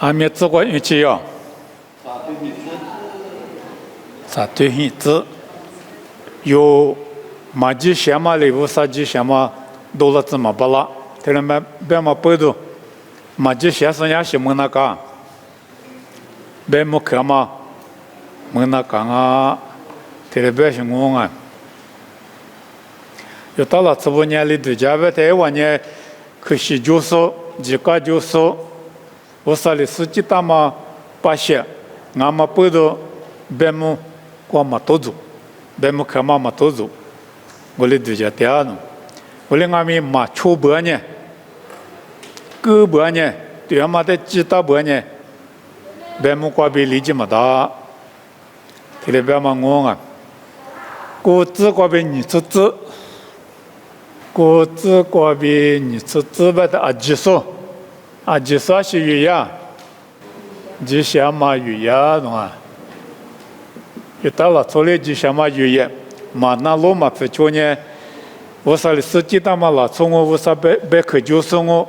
还没做过运气哟。啥对很子？有马吉什么礼物，啥吉什么多了怎么办了？他们别么不都，马吉先生也是么那个，别么可嘛，么那个啊，他们别是我啊。有到了这5年里头，家外台湾呢，可是就是几个就是，我说的司机大嘛把些，俺们不都别么光嘛都做，别么可嘛都做，我里头家这样弄，我里俺们嘛出国呢，各国呢，对俺们的几大国呢，别么过比理解么大，他们别么我啊，国自过比你自自。国自过比你自自外的阿吉说是语言，吉祥嘛语言喏啊，有到了做了吉祥嘛语言，嘛那罗嘛在去年，我说的司机他妈了，从我说别可就是我，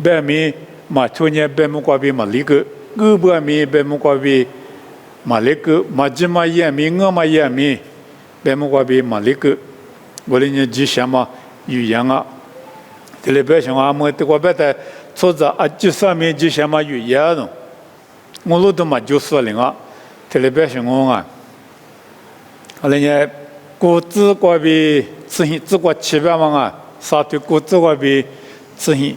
别米嘛去年别么过比嘛那个，各别米别么过比嘛那个，嘛吉嘛也米我嘛也米，别么过比嘛那个，我的呢吉祥嘛。语言啊，这里边像俺们这个别的做着啊，就上面就什么语言了，我路都嘛就是了啊，这里边像我啊，后来呢，国自过比自行自过700万啊，啥对国自过比自行，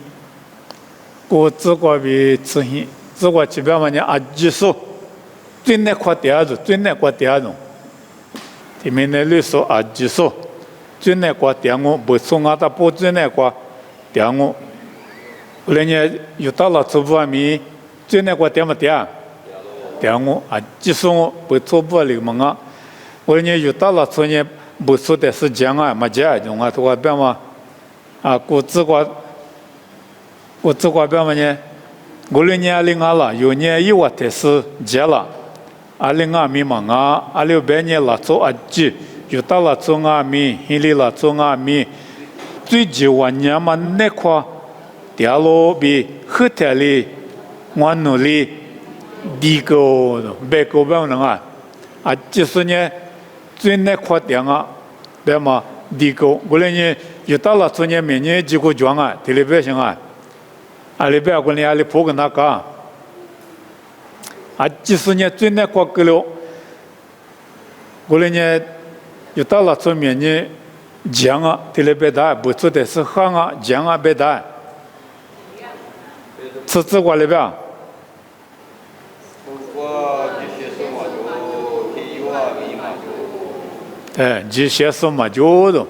国自过比自行自过700万呢啊，就是最难过点子，最难过点子，里面的律师啊，就是。最难过点我，不送俺的不最难过点我。后来呢，又到了做不米，最难过点么点？点我啊，即使我不做不了么啊。后来呢，又到了做呢，不做的是讲啊，没讲用啊，都别嘛啊，我自个别么呢？我来年领俺了，有年一我的是结了，啊领俺米嘛啊，啊600年了做啊几。有到了做阿米，现在了做阿米，最近我年嘛那块掉落比后头里我努力低个别个不能啊，啊就是呢最那块点啊，别嘛低个，我来呢有到了做呢明年几个庄啊，这里边行啊，啊里边过年啊里铺个那个，啊就是呢最那块个了，我来呢。有到了做面呢，讲啊，这里别大，不做的是行啊，讲啊别大，吃自个里边。哎，这些是嘛就的，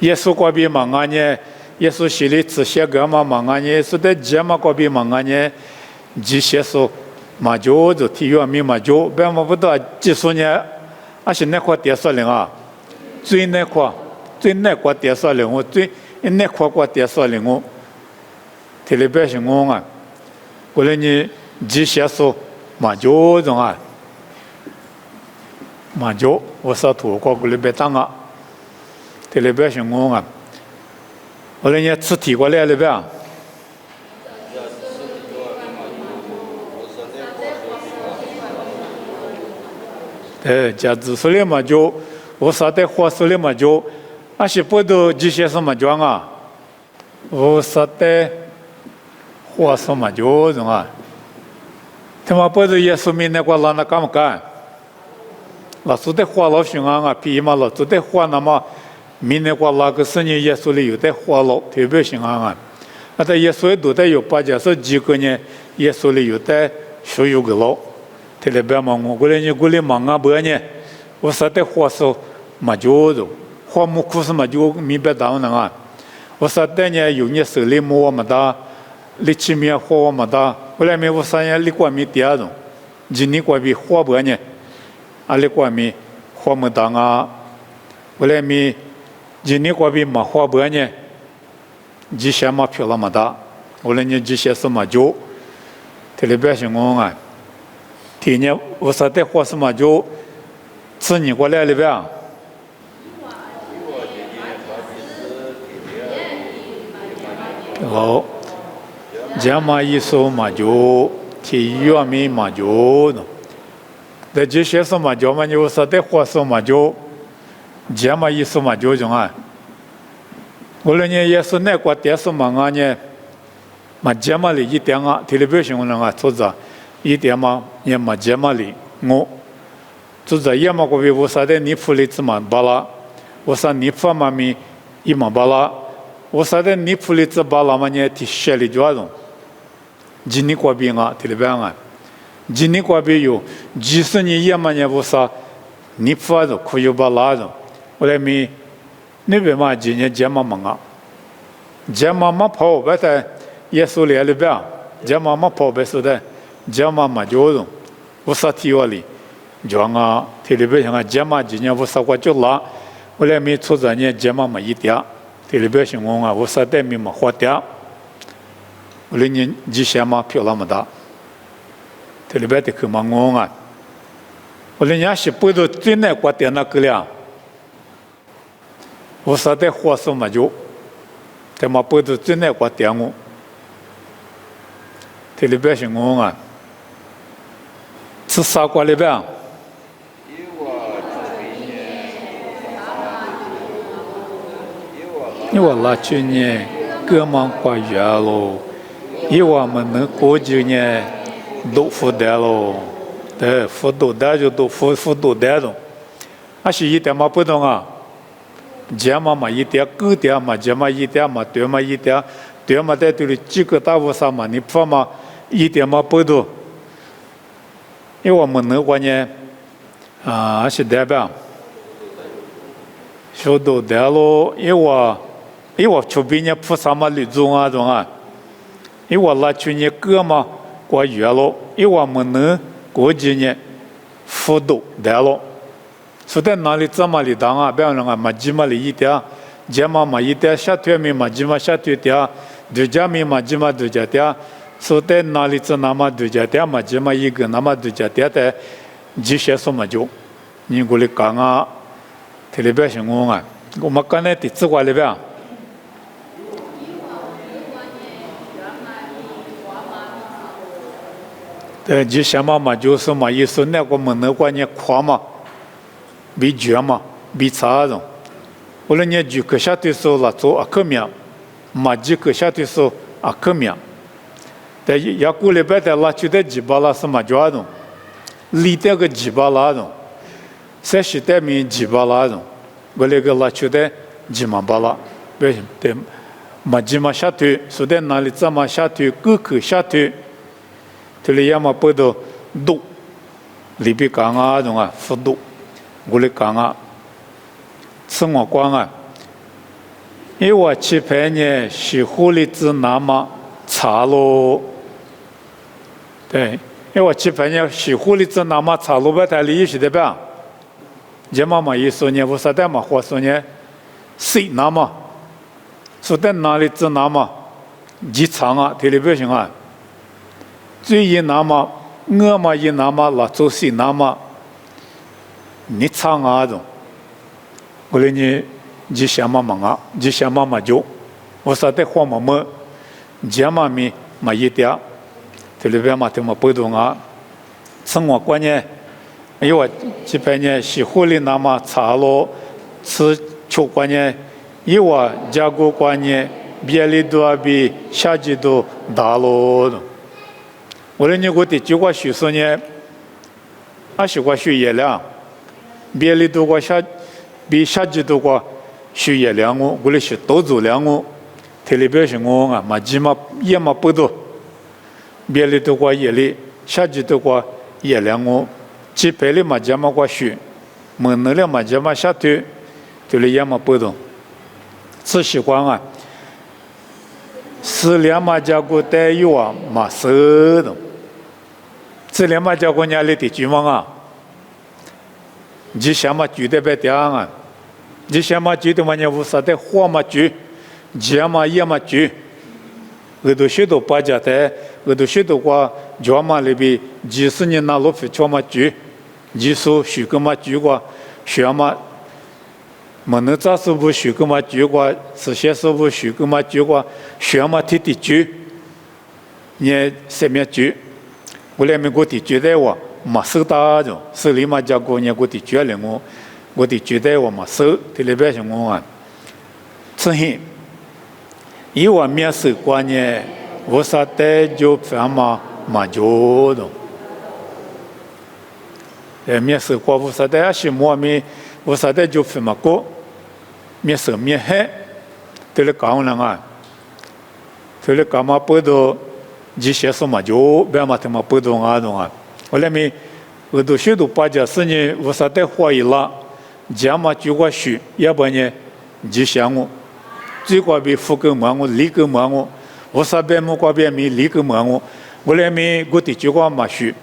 耶稣过比忙啊呢，耶稣心里吃些个嘛忙啊呢，是在讲嘛过比忙啊呢，这些是嘛就的，体育米嘛就，别么不到技术呢。啊，是那块电视铃啊，最那块电视铃我最那块电视铃我，这里边是我啊，过来呢，这些说嘛就种啊，嘛就我说土过里边当啊，这里边是我啊，过来呢吃提过来里边。家子手里嘛就，我啥的花手里嘛就，那是不都这些什么讲啊？我啥的花什么就种啊？他妈不都也说明那个老那干么干？老说的花老凶啊，皮嘛老说的花那么，明那个那个生意也说里有的花老特别凶啊。那他也说都得有把家说几个人也说里有的所有个老。这里边忙我过来呢，过来忙啊不呢？我说的花是嘛就的，花木枯是嘛就明白当然啊。我说的呢，有你手里摸么的，力气面花么的，后来面我说呀，你过米第二种，今年过比花不呢？啊，你过米花么当啊？后来面今年过比嘛花不呢？这些嘛漂亮么的，后来呢这些是嘛就，这里边是我啊。天年我说的花什么就吃你过来里边。好，这么一说嘛就体育米嘛就呢，在这些什么叫嘛有啥的话什么就，这嘛意思嘛就种啊，我那年也是那个电视嘛啊呢，嘛这嘛里一点啊，特别是我那个做着一点嘛也嘛这嘛里我，做着也嘛个为我啥的你铺里子嘛巴拉，我啥你铺嘛咪一嘛巴拉，我啥的你铺里子巴拉嘛呢提写里就那种。今年过别啊，特别啊，今年过别有几十年也嘛呢，不啥，你发着可以把拉着，我来咪那边嘛今年节嘛忙啊，节嘛嘛跑白的也说来了边，节嘛嘛跑白说的，节嘛嘛就着，我啥体育里，就啊，特别像啊节嘛今年我啥过就拉，我来咪出这年节嘛嘛一点，特别像我啊，我啥带咪嘛花点。我那年几千嘛票那么大，特别的去嘛我啊，我那年是背着最难过点那个了，我啥的花什么就，他嘛背着最难过点我，特别是我啊，吃啥过里边？因为那去年各忙过月喽。因为我们能过几年都负担喽，对，负多担就都负多担了，还是一点嘛不懂啊，这嘛一点，个点嘛这嘛一点嘛，对嘛一点，对嘛在对里几个大屋上嘛，你怕嘛一点嘛不懂，因为我们能过年啊，还是代表，说多担喽，因为我出边呢铺啥嘛绿种啊种啊。因为我那去年哥嘛过月了，因为我们能过几年辅导来了，所以哪里怎么里当啊？别人啊，嘛几嘛里一点，这嘛一点下腿咪嘛几嘛下腿点，对家咪嘛几嘛对家点，所以哪里怎那么对家点嘛几嘛一个那么对家点的，这些什么就，你过来讲啊，特别是我啊，我们刚才的自管里边。这些嘛就是嘛，意思那个门那个呢宽嘛，比卷嘛，比差种。我那年就个下对手了做阿克面，嘛几个下对手阿克面。但也过了半天了，就在几巴拉是嘛叫种，里头个几巴拉种，三十代面几巴拉种，我那个了就在几嘛巴拉，为什么？对，嘛几嘛下对，所以哪里怎么下对，各个下对。这里要么不到度，里边讲啊种啊幅度，我来讲啊，生活观啊，因为我去陪呢是狐狸子那么差咯，对，因为我去陪呢是狐狸子那么差咯，不太理解的吧？这嘛一说呢，我说的嘛话说呢，谁那么，说的哪里子那么，几长啊，特别行啊。最一那么，我嘛一那么，那做事那么，你唱啊种，我来你就想嘛忙啊，就想嘛就，我说的话嘛，这嘛咪嘛一点，这里边嘛他们不懂啊，生活观念，因为我这边呢是狐狸那么差咯，吃球观念，因为我家国观念，别里都比下级都大咯。我那年我的就过学生呢，还是过学业量，别里都过下，比下级都过学业量我那是多做量我，特别是我啊嘛几嘛也嘛不多，别里都过业里，下级都过业量我，几百里嘛几嘛过学，门那里嘛几嘛下头，这里也嘛不多，只习惯啊，是两嘛家国带有啊嘛收的。这两嘛叫国家里的居民啊，你想嘛住的别地方啊，你想嘛住的嘛呢，无啥的花嘛住，家嘛也嘛住，我都许多八家的，我都许多过家嘛里边几十年那老费车嘛住，几所许个嘛住过，学嘛，没能咋是不许个嘛住过，这些是不许个嘛住过，学嘛天天住，你什么住？我来面我的觉得我没收到着，手里嘛叫过年我的觉得我的觉得我没收，这里边是我啊，此前以我面试过年，我啥的就反嘛没做的。面试过我啥的是我们我啥的就反嘛过，面试面黑，这里讲了啊，这里讲嘛不都。这些什么就别嘛他妈不懂啊懂啊！我那边我都学都把这事情我啥的怀疑了，这嘛就我学，要不然就像我，最关闭副根嘛我理根嘛我啥边么关边没理根嘛我那边我的就我嘛学，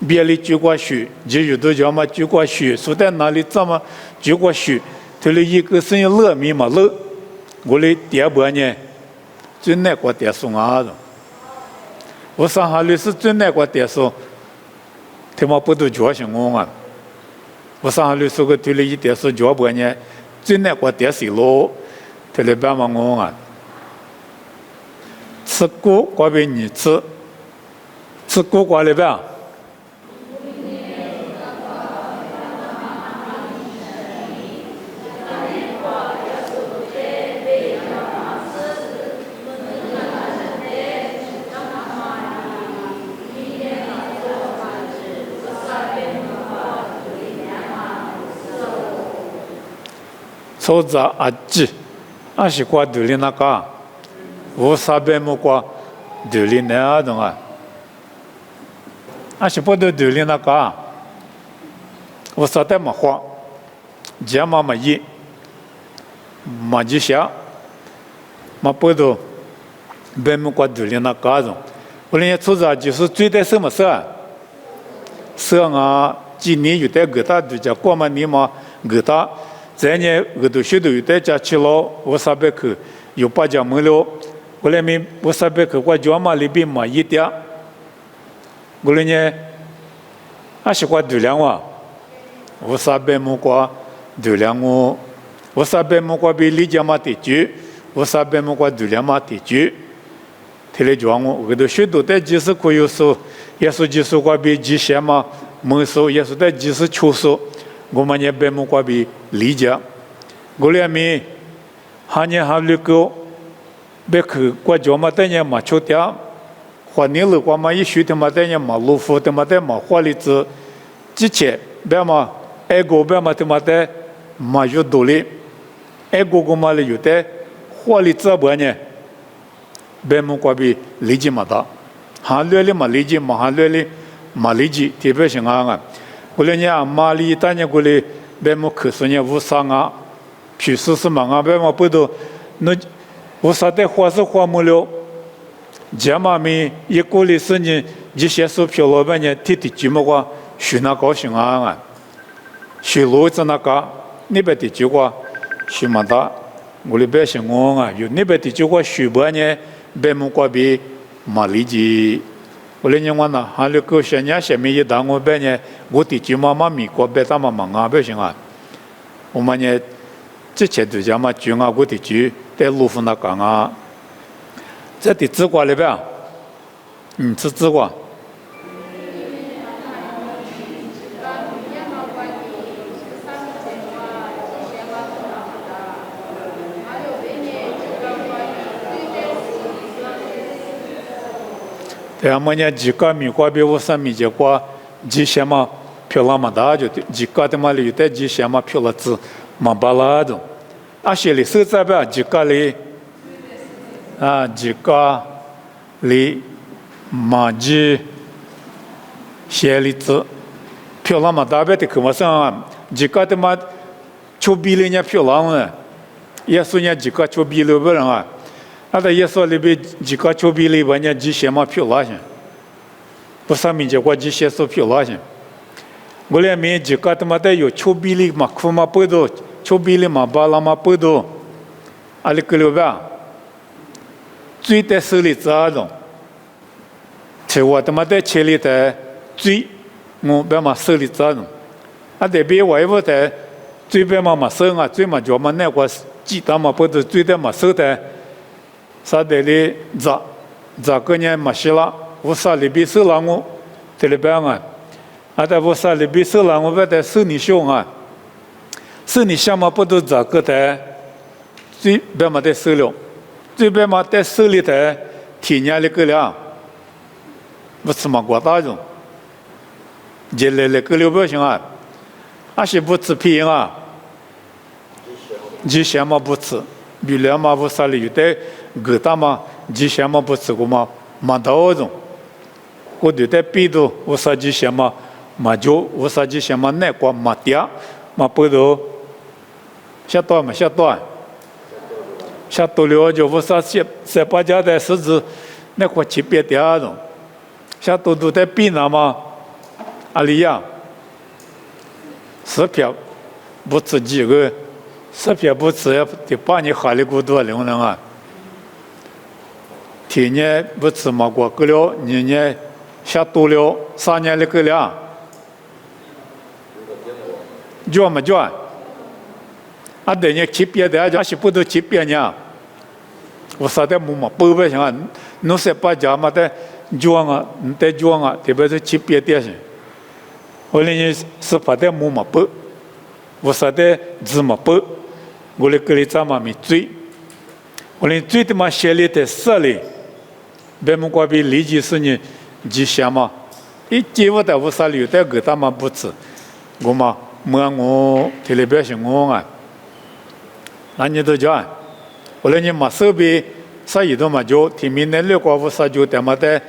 别的就我学，这有的叫嘛就我学，说在哪里怎么就我学，这里一个生意乐没嘛乐，我的第二半年最难过点送啊的。我上海律师最难过点说，他妈不都教训我啊！我上海律师个对了一点说教半年，最难过点谁咯？他来帮忙我啊！吃锅瓜被你吃锅瓜里边。抽着阿吉，阿是qua独立那个，我啥边么qua独立那种啊，阿是不都独立那个，我啥的没花，家嘛没一，没几下，没不都边么qua独立那个种，我连抽着就是最得什么事啊？是啊，今年有的给他就叫过嘛年嘛给他。这年我都学都有在家去了，我上班去有把家门了，我那边我上班去我家嘛里边嘛一点，我那呢，还是我度量哇，我上班么过度量我上班么过比离家嘛得久，我上班么过度量嘛得久，他来讲我都学都在几十块有时候，也是几十块比几千嘛，门数也是在几十出数。我们也别么过比理解，我俩咪哈年哈绿狗，别去国家嘛等人嘛出点，花年了过嘛一学他妈等人嘛路夫他妈的嘛花里子，之前别嘛爱国别嘛他妈的嘛有道理，爱国个嘛里有的花里子不呢，别么过比理解嘛的，哈绿里嘛理解嘛哈绿里嘛理解，特别是啊。过来年马里大年过来，别么口说年无啥啊，平时是忙啊，别么不都，那无啥的花是花没了，家嘛咪一过来是呢，一些手票老板呢，天天寂寞个，学那高兴啊，学路子那个，那边的就个学嘛大，我里边是我啊，有那边的就个学不呢，别么过比马理解。我来年我呢，还有个些年下面一单我别呢，我的舅妈妈咪过别他妈忙啊，不行啊。我们呢，之前都讲嘛，舅啊，我的舅在路夫那讲啊，这的紫瓜里边，吃紫瓜。对啊，么呢？几个米瓜比我上米结果，几些嘛漂亮嘛大就的，几个的嘛里的几些嘛漂亮子嘛巴拉种，啊些里手在边几个里，啊几个里嘛几些里子漂亮嘛大边的可么上，几个的嘛丘比里呢漂亮呢，也说呢几个丘比里不人啊。那在耶稣里边几个丘比里边呢，几些嘛漂亮些，不上面结果几些是漂亮些。我俩面几个他妈的有丘比里嘛，苦嘛不多，丘比里嘛巴拉嘛不多，阿里个里边最得手里这种，吃我他妈的吃里的最，我别嘛手里这种，啊这边外头的最边嘛手啊，最嘛叫嘛那个鸡蛋嘛不多，最的嘛手的。啥的哩咋个呢？没事了，我啥里边收了我，这里边啊，啊，在我啥里比手了，我把在手里修啊，手里想嘛不都咋个的？最别嘛在手了，最别嘛在手里的体验里个了，不是嘛过大种，接来来个了不行啊，还是不吃皮啊，吉祥嘛不吃，比了嘛不啥里有的个大嘛吉祥嘛不吃过嘛，嘛到种，我对待比都我啥吉祥嘛嘛就我啥吉祥嘛那过嘛点嘛不都下多嘛下多。下多了就我啥些在把家的狮子那块级别的那种，下多都在比那么阿里呀，十票不止几个，十票不止要得把你哈里古多流人啊，天年不止嘛过个了，年年下多了3年的个了，叫么叫？啊，等你级别的还是不都级别呢？我啥的木嘛不不行啊，侬是把家嘛的装啊，得装啊，特别是级别的些。我哩是把的木嘛不，我啥的字嘛不，我哩个哩咋嘛没追，我哩追的嘛写里的色里，别么过比理解是呢吉祥嘛，一结果的我啥里的个他嘛不吃，我嘛摸我特别表示我啊。那你都讲，后来你马手边啥移动嘛就天明那六个我啥就他妈的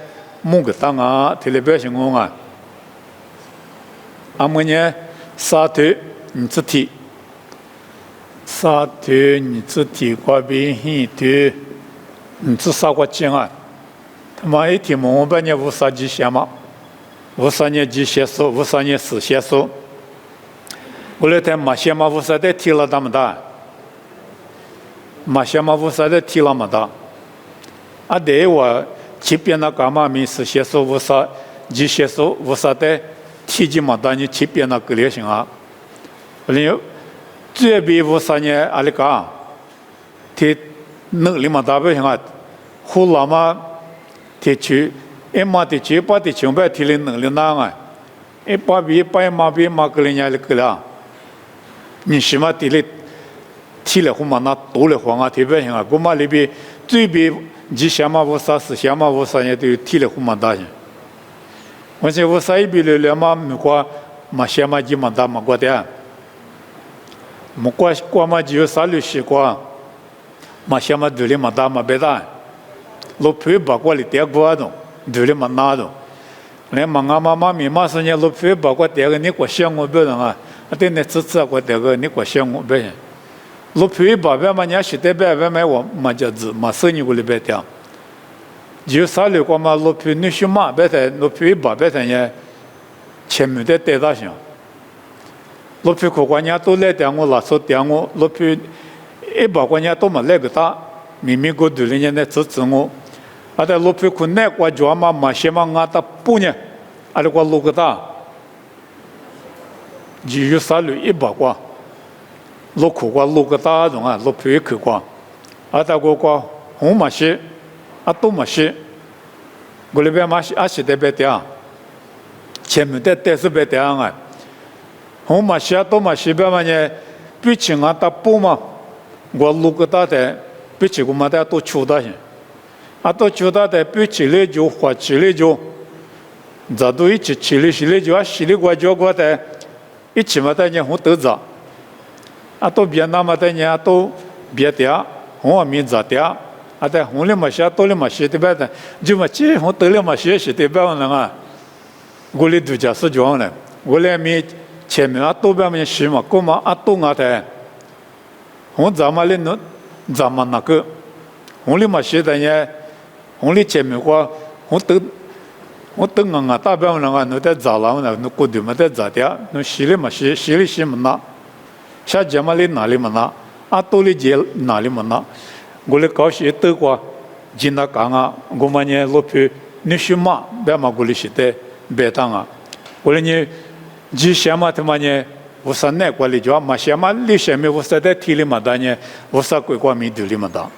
木个当啊，特别表示我啊。阿么呢，沙头你自体，沙头你自体过边很多，你自啥个讲啊？他妈一天我半年无啥吉祥嘛，无啥年吉祥数，无啥年死祥数。后来他马些嘛无啥的提了那么大。马相嘛，我啥的提了嘛的，啊，对我这边那干嘛没事些说我啥，这些说我啥的提及嘛的，你这边那个类型啊，你这边我啥呢？阿里讲，提能力嘛大不行啊，后来嘛提去，嘛提去把提全部提的能力那啊，把嘛个人家的个了，你什么提的？提了后嘛那多了黄啊，特别行啊！我嘛里边最边吉祥嘛我啥事祥嘛我啥也都提了后嘛大些。我说我啥一边了嘛没过嘛祥嘛吉嘛大嘛过的，没过嘛只有啥律师过，嘛祥嘛对了嘛大嘛别大，老皮把过里点过的，对了嘛拿的，连嘛俺妈咪嘛是呢老皮把过点个你过想我别人啊，对那次过点个你过想我别人。老皮把别嘛人是得别买我嘛叫子嘛生意过里别掉，就啥了过嘛老皮你去嘛别在老皮把别在呢，前面的带大些，老皮可关人都来点我拉手点我老皮一把关人都嘛来个大，明明个对人家支持我，啊在老皮可那过家嘛些嘛俺他不呢，啊那个路个大，就有啥了一把过。路口过路个大种啊，路皮口过，啊，大个过红马些，啊，多马些，我那边马些啊是得别的啊，前面的是别的啊，红马些多马些别嘛呢，比起俺大布嘛，我路个大的，比起我们的都粗大些，啊，都粗大的比起来就花起来就，这都一起起来就啊，起来过就过的，一起嘛的呢红豆子。啊，都别那么的呢，都别的，红米杂的，啊，在红里嘛些，多里嘛些的别的，就嘛这红多里嘛些是的别个人啊，我里度假是这样的，我里面前面啊多别么些嘛，过嘛啊多啊的，红咱们里弄，咱们那个，红里嘛些的呢，红里前面过红都啊大别个人啊，那在杂了那那过的嘛在杂的，那西里嘛些，西里西嘛那。下节嘛里哪里嘛那，啊多里节哪里嘛那，我哩搞些德国，今那讲啊，我们呢老皮你去嘛，别嘛我哩是的别当啊，我哩呢，吉祥嘛他妈呢，我啥那过哩就嘛祥嘛里下面我啥的提里嘛的呢，我啥鬼过没提里嘛的，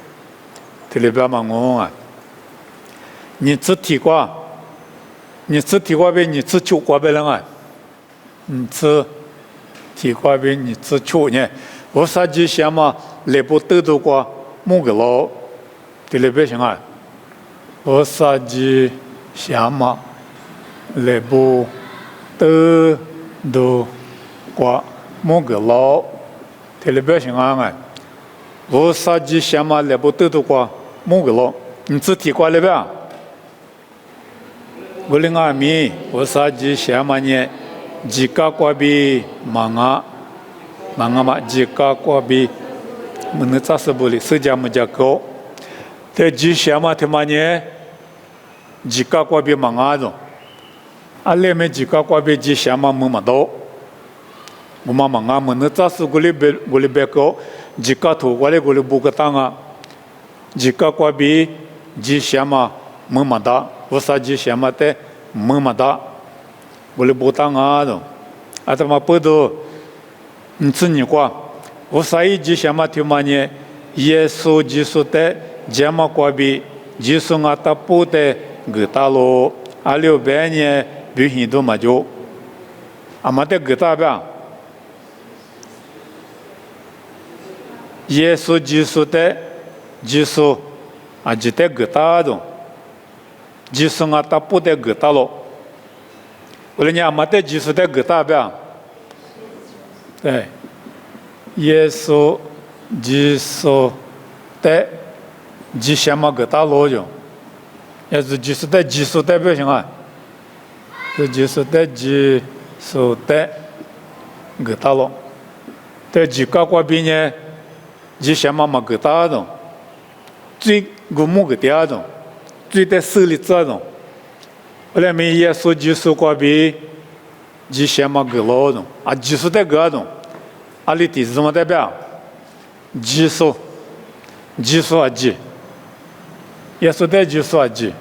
提里别嘛我啊，你只提过，你吃提瓜边，你吃秋瓜边了啊？你吃提瓜边，你吃秋呢？我啥子想嘛？来不得的瓜，木个老，对了别行啊！我啥子想嘛？来不得的瓜，木个老，对了别行啊！我啥子想嘛？来不得的瓜，木个老，你吃提瓜了别？我的阿弥，我啥子想嘛呢？Jika kuabi manga ma jika kuabi menetap sebuli sejam menjaga. Jadi siapa temannya jika kuabi manga tu, alame jika kuabi ji siapa memado, manga menetap seguli beko jika tu guli buka tanga jika kuabi ji siapa memada, usaha ji siapa te memada. Boleh botang ada, atau apa tu, ncini kuah. Usai jisya mati mana, Yesus Yesus te jama kuabi, Yesus ngata pute getalo, alio benye bihin do maju. Amate getaba. Yesus Yesus te Yesus ajite getado, Yesus ngata pute getalo. Olehnya amate Yesus te getaba. Yesus Yesus te jisya ma getalo jo. Yesus te bersama. Yesus te getalo. Te jika kau binya jisya ma getado. Cui gumu getado. Cui te sulitado. Oleh mi Yesus Yesus kau bi jisya ma gelado. A Yesus te gado. Ali ti zama te bia. Yesus aji. Yesus te Yesus aji.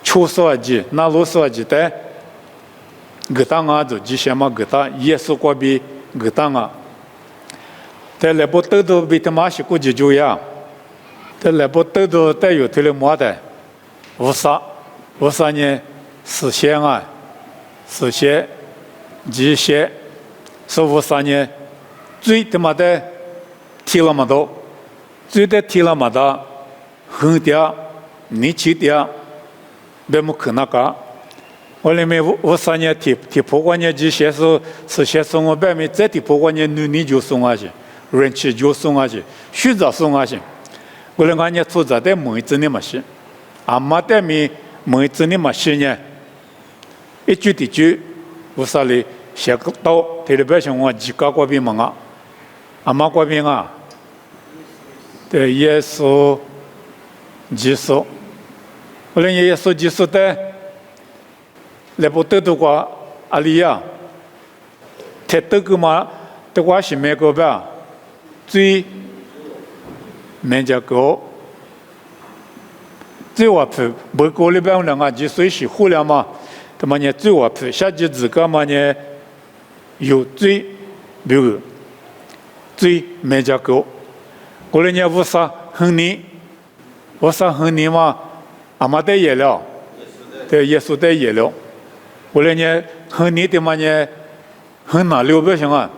Chuso aji. Naluso aji te getanga do jisya ma geta Yesus kau bi getanga. Te lepo todo bitamashi ku jijuya. Te lepo todo te yu tele muate. Usa ne 实现啊，实现、极限，师傅3年，最他妈的提了么多，最的提了么多，很点，你去点，别么可那个，我里面我3年提破关年极限是实现送我别面再提破关年你就送下去，人气就送下去，虚着送下去，我里俺年出着的每真的么事，阿妈的米每真的么事呢？ 一句地句，我说哩，写个刀，提了别像我几个国宾嘛，阿妈国宾啊，对耶稣，耶稣，我连耶稣耶稣的，来不得的话，阿里呀，太得个嘛，的话是美国吧，最美加国，最我不过里边两个就随时互联嘛。 他妈呢，最我皮下级自个嘛呢，有最比如最没家狗，过来呢我啥很泥，我啥很泥嘛，阿妈带也了，对耶稣带也了，过来呢很泥的嘛呢，很哪六百行啊，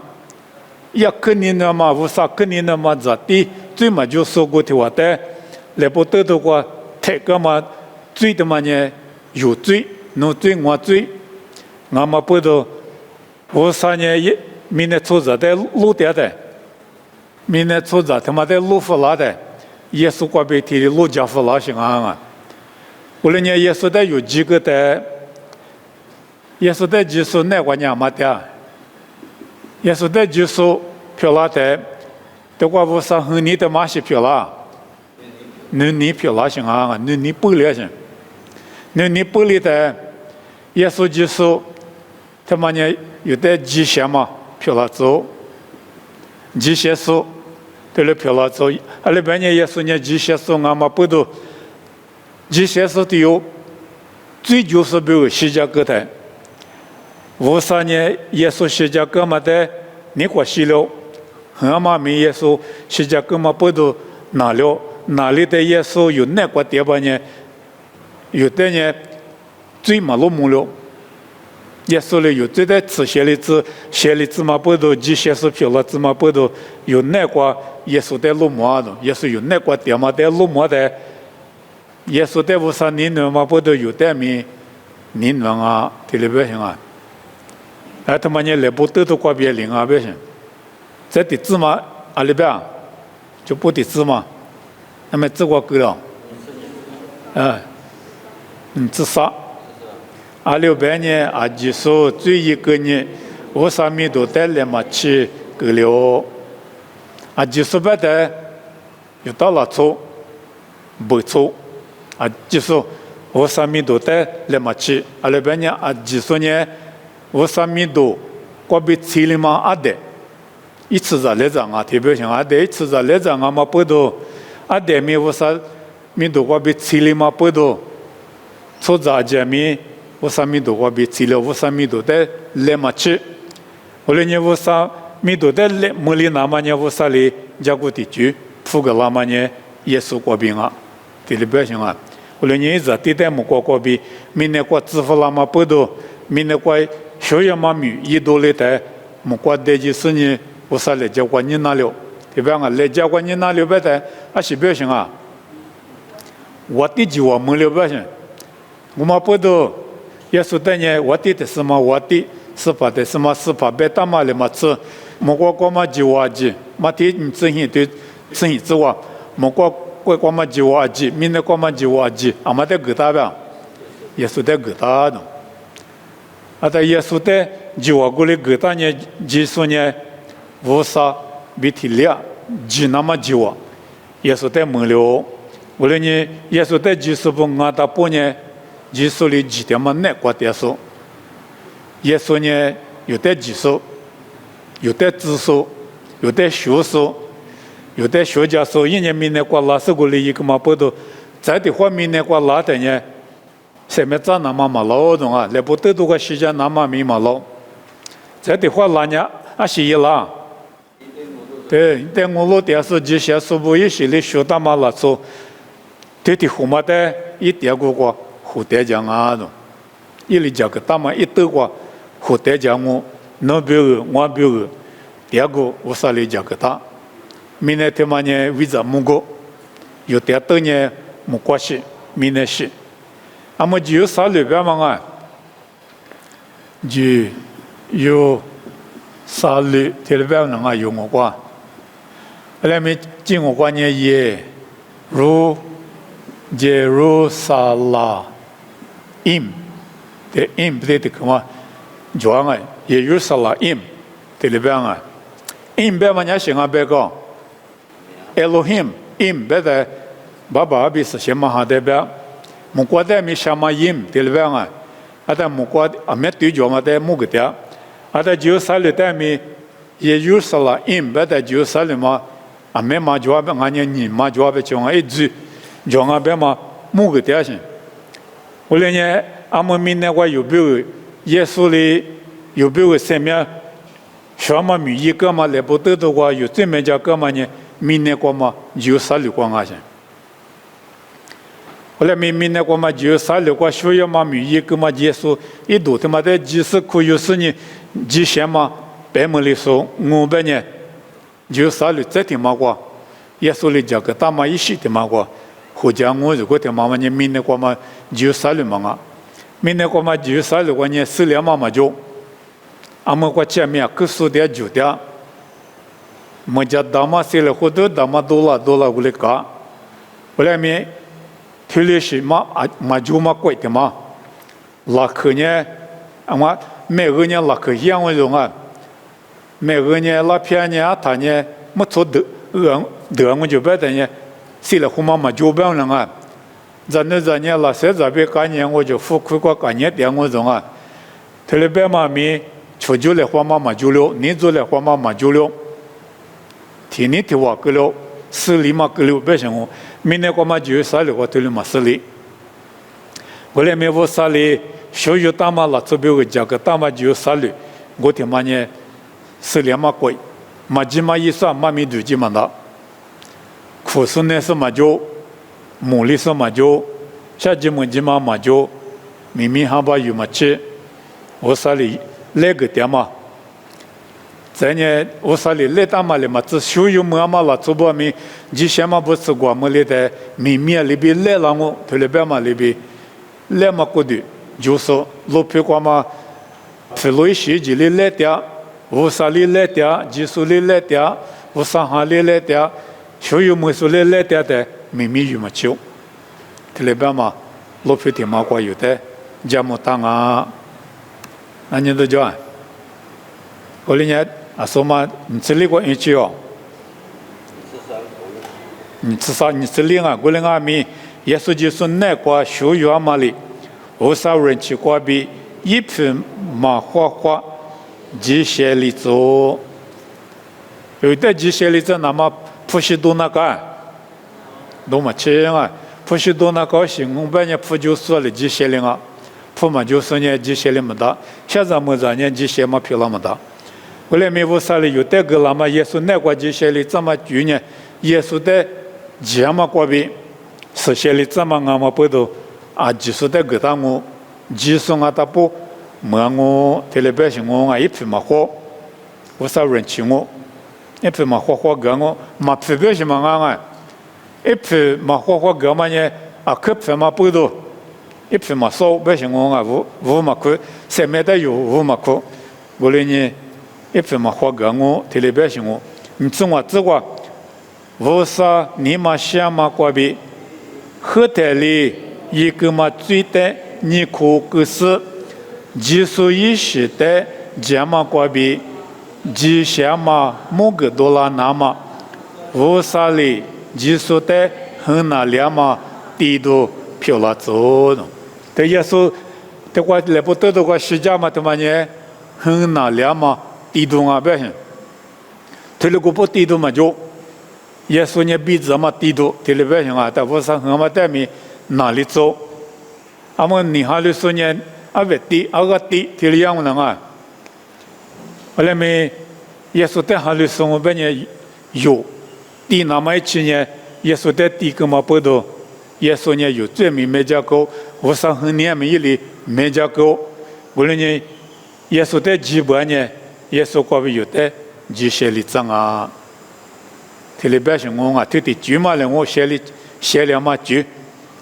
呀肯定的嘛，我啥肯定的嘛，咋地最嘛就说过的话的，来不得的话，太个嘛最的嘛呢有最。 no 最我最，俺们不都，我3年明年出着的路点的，明年出着他妈的路不拉的，耶稣过被提的路家不拉行啊！我那年耶稣的有几个的，耶稣的技术那个年嘛的，耶稣的技术漂亮的，的话我上和你的马是漂亮，你漂亮行啊，你不了行。 你不理的，耶稣基督，他妈呢有的极限嘛，漂了走，极限数，对了漂了走，阿里边呢耶稣呢极限数俺们不都，极限数都有，最就是比如十架个的，53年耶稣十架个嘛的，你过西了，俺们没耶稣十架个嘛不都哪了，哪里的耶稣有那个地方呢？ 有的呢，罪嘛落幕了。耶稣里有罪的吃血的子，血的子嘛不都几血是漂了子嘛不都有那个耶稣的落幕啊，耶稣有那个点嘛的落幕的，耶稣的无啥年轮嘛不都有的米年轮啊，这里边行啊，哎他妈呢来不得都挂别零啊别行，这的字嘛啊里边就不的字嘛，那么这个够了，自杀。600年啊，基数最一个年，我上面都带来嘛去够了，啊，基数不带，有到了错，不错，啊，基数我上面都带来嘛去，600年啊，基数呢，我上面都过比起里嘛啊的，一次在来讲啊，特别像啊的，一次在来讲啊嘛不多，啊的咪我上面都过比起里嘛不多，错在这咪。我上面都话比资料，我上面都在来嘛去，后来呢，我上面都在来莫里那么呢，我上里加过地区，铺个那么呢，耶稣过病啊，这里边行啊，后来呢，一直对待莫过病，明年过支付那么不多，明年过小样嘛米一多来带，莫过的就是呢，我上来加过你那了，对吧？啊，来加过你那了不带，啊是不行啊，我的就我没了不行，我嘛不多。耶稣的呢，我的什么我的，是怕的什么是怕，别打嘛了嘛吃，莫过嘛就我的，嘛的你自己对自己之外，莫过嘛就我的，明天过嘛就我的，阿妈的给他吧，耶稣的给他的，啊，但耶稣的就我过来给他呢，耶稣呢，无啥比体力，就那么就我，耶稣的没了，我了呢，耶稣的就是不俺他不呢。耶稣里几点嘛那个点数，耶稣呢有的技术，有的知识，有的学术，有的学家说一年明年过拉斯过里一个嘛不都，在的话明年过拉的呢，前面咱那么嘛老懂啊，来不得多个时间那么没嘛老，在的话拉呢啊是一拉，对，但我老点数这些书不一些的学大嘛拉说，对的后嘛的一点个。后代讲啊，一里讲个大嘛一多个后代讲我能表个我表个，第二个我啥里讲个他，明年他妈呢为啥木个，有点多呢没关系，明年是，那么就有啥里边嘛啊，就有啥里这里边人啊有我瓜，后来没进我瓜呢也如耶路撒冷。的 不对的，什么？讲啊，耶路撒冷这里边啊，边嘛也行啊，别个 ，Elohim 别的，爸爸比是什么哈的边，木瓜的米什么这里边啊，啊的木瓜啊没对讲嘛的木个的，啊的就啥里的米耶路撒冷别的就啥里嘛，啊没嘛就话俺年嘛就话讲啊一句，讲啊别嘛木个的行。后来呢，俺们明年我有表耶稣的有表上面，什么米一个嘛来不得的话，有这么家个嘛呢？明年过嘛有啥流光啊？先。后来明年过嘛有啥流光？需要嘛米一个嘛耶稣一度他妈的几十可有是呢？几千嘛白门里说500年，有啥流这天嘛过？耶稣的这个大嘛一些的嘛过。或者我如果听妈妈呢，明年过嘛就啥了嘛啊，明年过嘛就啥了，我呢4年嘛就，俺们过前面可数点9点，么家大嘛写了好多大嘛多了我来搞，后来面推理是嘛就嘛贵的嘛，拉克呢，俺每个年拉克一样用啊，每个年拉片呢他呢没错的，我就白的呢。写了后嘛就不能啊，咱呢了，现在别干年我就付亏过干年点我种啊，他那边嘛咪出就来花嘛就了，你做来花嘛就了，天天我够了，4里嘛够了，别想我，明年我嘛就3里我对了嘛4里，后来没我3里，小学大嘛了，这边个价格大嘛就3里，我听嘛呢4里嘛贵，嘛几嘛一算嘛没对几嘛的。苦数呢是嘛就，母力是嘛就，下几么几嘛就，明明哈巴有么去，我说里那个点嘛，在呢我说里那大嘛里嘛，只修有么嘛了，做不明，之前嘛不是我们里的明明里边来了我，头里边嘛里边来嘛过的，就是路边过嘛，非路西这里来的，我说里来的，技术里来的，我上海里来的，修有么说里来的，明明有么去，头里边嘛。路边的嘛，过有的，家木当啊，俺人都叫，我里呢，啊，说嘛，你这里过一句哦，你至少你这里啊，我里阿米，耶稣就是那个修约嘛里，我少人去过比一片嘛花，机械里做，有的机械里做那么不是多那个，多么这样啊。不许多那高兴，我把人铺就说了机械灵啊，铺嘛就说呢机械灵没得，现在么子呢机械嘛漂亮没得。后来没有啥了，有这个那么耶稣那个机械灵这么久呢，耶稣的节嘛过边，实现了这么俺们不都啊，技术的给他我，技术啊他不，么我这里百姓我啊一批嘛好，我少人气我，一批嘛好给我，嘛批百姓嘛俺。一批嘛花个嘛呢，啊，可批嘛不多，一批嘛少，百姓我啊五嘛块，上面的有五嘛块，我来呢，一批嘛花个我，提了百姓我，你从我这个，我说你嘛想嘛过比，后台里一个嘛最的，你可个是，技术意识的，这嘛过比，几下嘛某个多啦那么，我说里。技术的很难了嘛，地都漂了走了。这耶稣，这个来不得这个世界嘛，他妈呢，很难了嘛，地都啊不行。这里个不地都嘛就，耶稣呢比怎么地都，这里不行啊，但我说很嘛带米哪里走？俺们你还里说呢，啊不地，啊个地，这里样能啊？后来没，耶稣在还里说我们呢有。地那么一去呢，耶稣在地个嘛不多，耶稣呢有最美没加高，我上很年没一里没加高，无论呢，耶稣在几百呢，耶稣过去有的几些里长啊，这里百姓我啊，这里住嘛了我写了嘛住，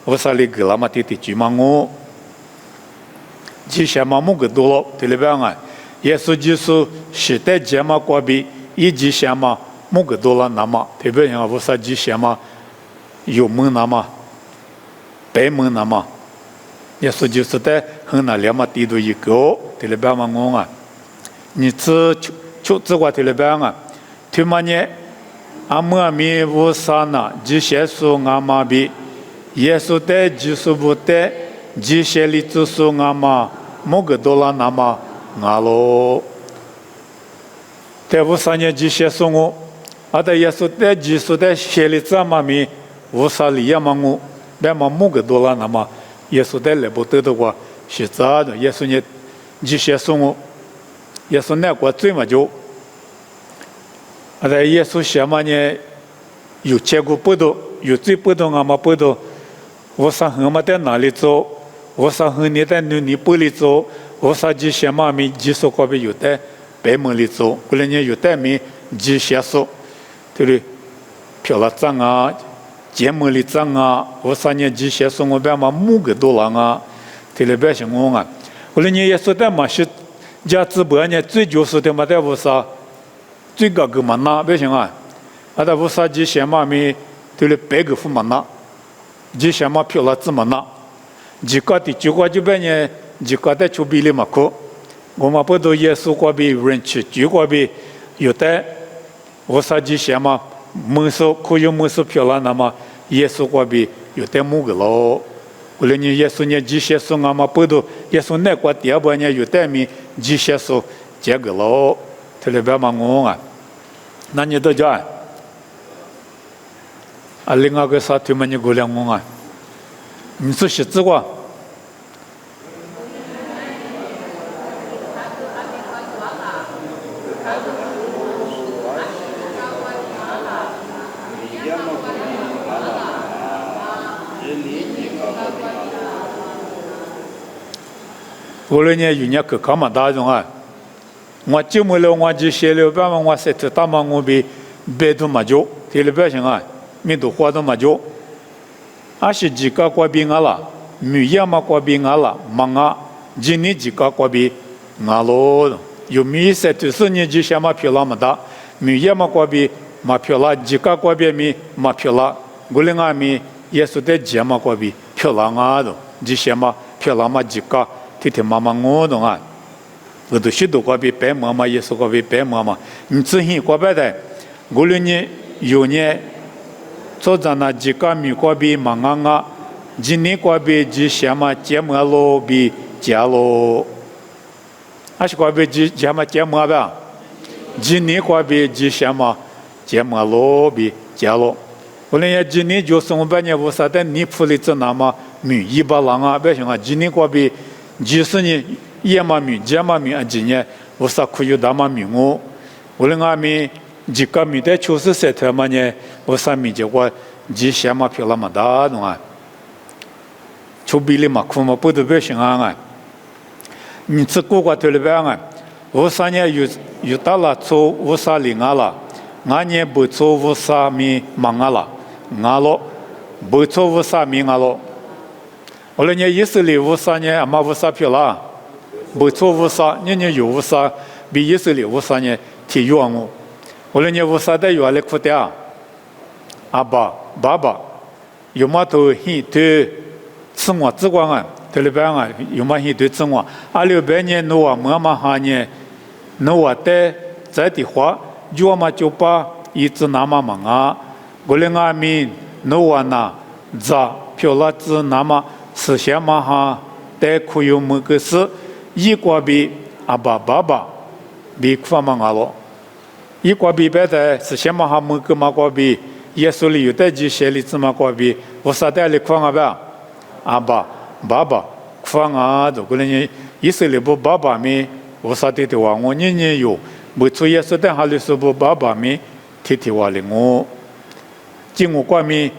我上里个了嘛这里住嘛我，几些嘛么个多了，这里边啊，耶稣就是时代节嘛过去一几些嘛。么个多了那么，特别像我说几些嘛，有门那么，白门那么，也是就是在很难了嘛，地都一个，这里边嘛我啊，你这个这里边啊，他妈呢，阿妈咪我啥呢？这些说阿妈比，耶稣的就是不的，这些里就说阿妈，么个多了那么，阿罗，在我啥呢？这些说我。啊，在耶稣在基督在写里这么咪，无啥理呀嘛我，那么么个多了那么，耶稣在来不得的话，是咋的？耶稣呢，这些送我，耶稣那个最嘛就，啊，在耶稣写嘛呢，有结果不多，有最不多啊嘛不多，我啥很嘛在哪里做，我啥很你在你不里做，我啥这些嘛咪基督那边有在北门里做，过来呢有在咪这些说。对不对？漂了脏啊，节目里脏啊，我3年这些送我边嘛木个多了啊，对了别行我啊。后来你也说的嘛是，家直播呢最就是的嘛在我啥，最高个嘛拿别行啊，啊在我啥这些嘛咪对了白个副嘛拿，这些嘛漂了字嘛拿，这个的这个就别呢，这个的就比里嘛可，我们不都也是过比人去，这个比有的。我啥这些嘛，门手可有门手漂亮那么，耶稣过比有点么个咯。后来你耶稣呢这些说俺们不都耶稣那个第二波呢有点名这些说这个咯，这里边嘛我啊，那你都叫啊，另外个啥他们你过来我啊，你说写字过？无论呢有呢可干嘛大种啊，我就没了我就写了办法我写出大嘛我比别都嘛就，提了别行啊，没都花都嘛就，阿是几个国宾啊啦，米亚嘛国宾啊啦，忙啊，今年几个国宾啊咯，有米写就是呢就写嘛漂亮嘛大，米亚嘛国宾嘛漂亮，几个国宾米嘛漂亮，我们啊米也是在节嘛国宾漂亮啊的，就写嘛漂亮嘛几个。天天妈妈我懂啊，我都许多个比白妈妈也是个比白妈妈，你之前个别的，无论你有年做着那几个米个比忙啊，今年个比就什么节目咯比家咯，还是个比就什么节目吧，今年个比就什么节目咯比家咯，无论也今年就送半年无啥的，你铺的这那么米一百郎啊，别想啊，今年个比。就是呢，一嘛米、二嘛米啊，今年我啥可有大嘛米我，我们阿米几个米的就是说他们呢，我啥米结果几些嘛漂亮嘛大弄啊，就比例嘛苦嘛不得别行啊，你这个个对了别啊，我啥呢有大了做我啥零啊了，俺呢不做我啥米忙啊了，俺咯不做我啥米俺咯。后来呢，以色列乌撒呢，阿妈乌撒漂亮，不错乌撒，人有乌撒，比以色列乌撒呢体育我。后来呢，乌撒的原来苦的，阿爸爸爸，有嘛都很对，吃我吃光啊，对了办啊，有嘛很对吃我。阿六百年努啊，妈妈哈呢，努啊的在的话，有嘛就把一直那么忙啊，后来阿咪努啊那，咋漂亮子那么。是些嘛哈，带可有么个事，一个比阿爸爸爸比苦嘛阿罗，一个比别的是些嘛哈么个嘛个比，耶稣里有的几些例子嘛个比，我啥带里苦啊吧，阿爸爸爸苦啊，都个人以色列不爸爸咪，我啥的话我年有，没错耶稣的哈里是不爸爸咪，天话哩我，进我关咪。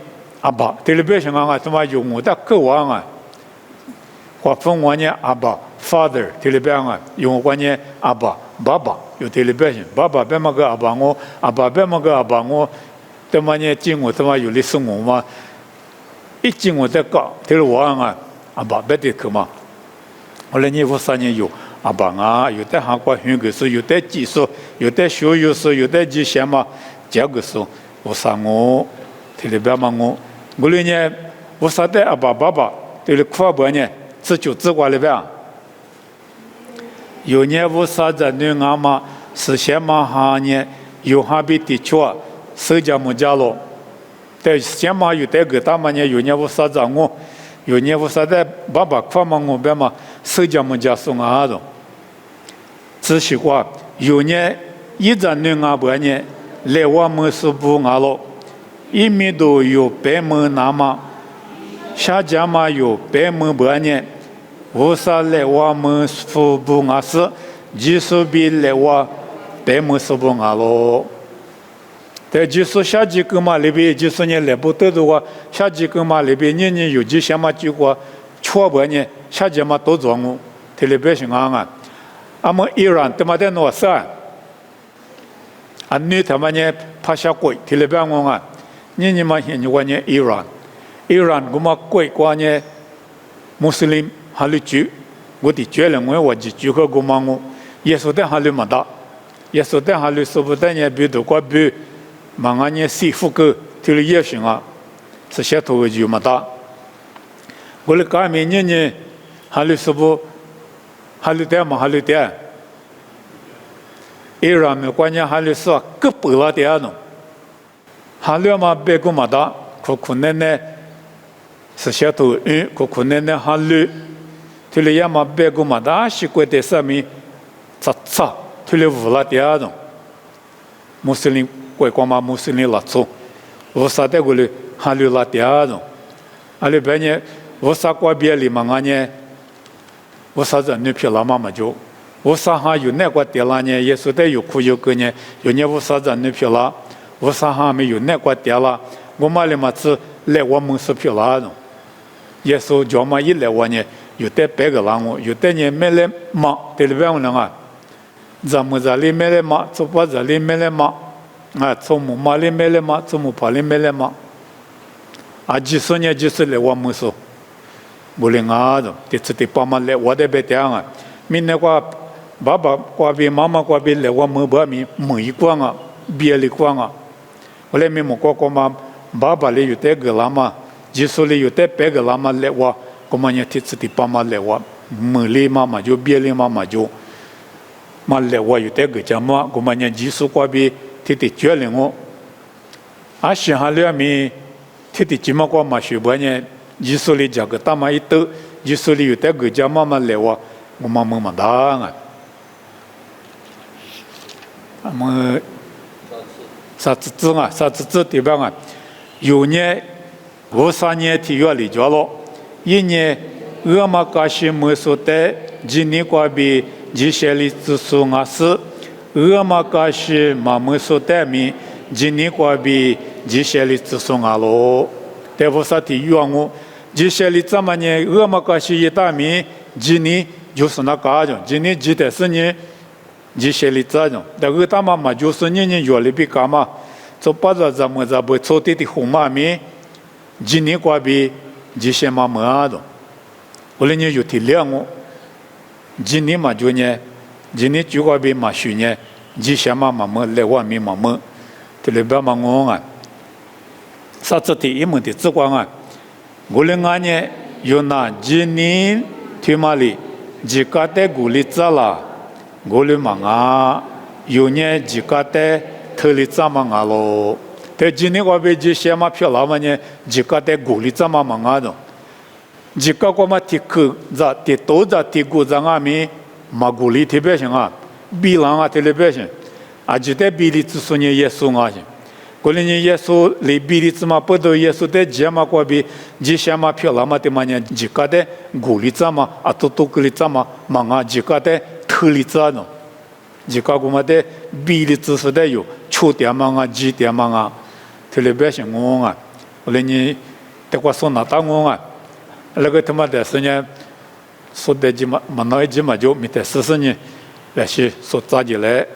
阿爸，对了，别想啊，怎么用我的渴望啊？或分我呢，阿爸 ，father， 对了，别啊，用我呢，阿爸，爸爸，有对了，别想，爸爸别么个阿爸我，阿爸别么个阿爸我，怎么呢？进我怎么有的生活嘛？一进我在搞，对了，我啊，阿爸别的可嘛？后来你我3年有阿爸啊，有的韩国学个书，有的技术，有的学有书，有的技术嘛，教个书，我上我，对了，别嘛我。我们呢，我啥的阿爸爸爸对了苦不呢？自就自过来呗。有年我啥子女阿妈是先嘛哈呢？有哈比的确手家木家咯。但先嘛有的个大嘛呢？有年我啥子我，有年我啥的爸爸苦嘛我别嘛手家木家送啊的。只是话有年一个女阿伯呢，来我们是不阿咯。一米多有白门那么，下家嘛有白门半年，为啥来我们服不阿是，就是比来我白门是不阿咯？但就是下几个嘛那边就是呢来不得的话，下几个嘛那边年有几些嘛就过，错半年下家嘛都做我，特别是啊，俺们伊朗他妈的诺啥，俺女他妈呢怕下鬼，特别我啊。你嘛现在呢，Iran 我嘛贵过呢，穆斯林哈里住，我的觉得我住个我嘛我，耶稣的哈里嘛大，耶稣的哈里是不但呢比多过比，嘛俺呢西服个，提了也行啊，是些头就嘛大，我的家里面呢，哈里是不，哈里的嘛哈里的，Iran 没关键哈里是个不拉的啊喏。哈利嘛别个嘛大，可能呢是些头可能呢哈利，提了也嘛别个嘛大，是过的上面查，提了乌拉的啊种，穆斯林过光嘛穆斯林拉错，我啥的过来哈利拉的啊种，阿里边呢我啥过别里嘛俺呢，我啥子女皮拉嘛嘛就，我啥哈有那个的啦呢，也是得有苦有个呢，有呢我啥子女皮拉。我啥还没有那个点了，我买了嘛是来我们是漂亮的，耶稣叫嘛一来我呢，有的别个人有的人没来嘛，这里边人啊，咱们这里没来嘛，做把这里没来嘛，啊，从木马里没来嘛，从木帕里没来嘛，啊，就是呢，就是来我们说，不灵啊，这次的爸妈来我的别这样啊，明年我爸爸过比妈妈过比来我们把米一光啊，别里光啊，我来明目过嘛，爸爸里有的个啦嘛，就是里有的别个啦嘛来我。Komanya titsi pama lewa muli mama jo bieli mama jo ma lewa yute gejama komanya jisu kwa bi titi jwelingo a shi halya mi titi jima kwa ma shubanye jisu li jagata ma itu jisu li yute gejama ma lewa goma ma danga ma sa tsi ti banga yu nye wo sa nye ti yua li jwalo因俄马卡西莫索的吉尼瓜比吉谢里子苏阿斯，俄马卡西马莫索的米吉尼瓜比吉谢里子苏阿罗，แต่ภาษาที่ยวง吉谢里怎么呢？俄马卡西一大米吉尼就是那个种，吉尼吉的是呢吉谢里这种，但俄他妈妈就是呢约里比干嘛？就把这怎么不抽的红马米吉尼瓜比。jiše mama ado olenya yuti leango jini ma jonye jini chugo be ma shunye jisha mama mo lewa mi mama tele ba mangonga satsati imuti tskwanga golenganye yona jini timali jikate guli tsala gole manga yonye jikate thali tsamanga lo te jini ko be jisha ma phela manye jikate guli tsama manga do jika ko ma tik za te to za ti gu za nga mi maguli te be shinga bilanga television ajite bili tsunye yesu nga shi kolini yesu le bili tsama podo yesu te jama ko be jisha ma phela ma te manye jikate guli tsama atoto guli tsama manga jikate thali tsa no jika ko ma te bili tsu de yo chu te manga ji te manga television ngonga oleni te kwa sona ta ngonga laga tama de sanya so de ji ma na ji ma jo mi te sanya la shi so tsa ji le